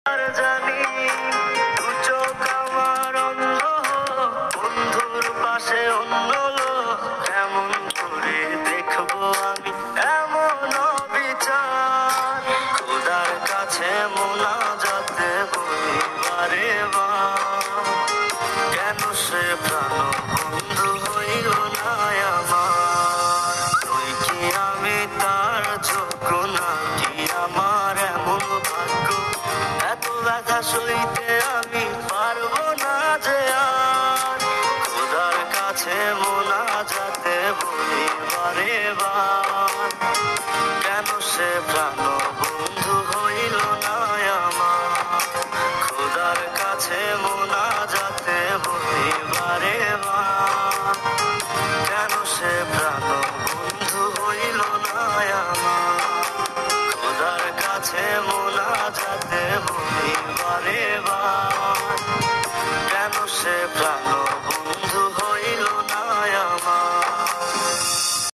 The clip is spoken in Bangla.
আর জানি দু চোখ আমার অন্ধ, বন্ধুর পাশে অন্য লোক, কেমন করে দেখবো আমি এমন বিচার। খোদার কাছে মোনাজাতে বলি বারে বার, কেন সে প্রাণ বন্ধু হইল না আমার। তুই কি আমি তার যোগ্য নাকি আমার এমন ভাগ্য, এত ব্যথা সইতে আমি পারবো না যে আর। খোদার কাছে মোনাজাতে বলি বারে বার, কেন সে প্রাণ বন্ধু হইল না আমার। খোদার কাছে মোনাজাতে বলি বারে বার, কেন সে প্রাণ বন্ধু হইল না আমার। খোদার কাছে মোনাজাতে বলি বারে বার, কেন সে প্রাণ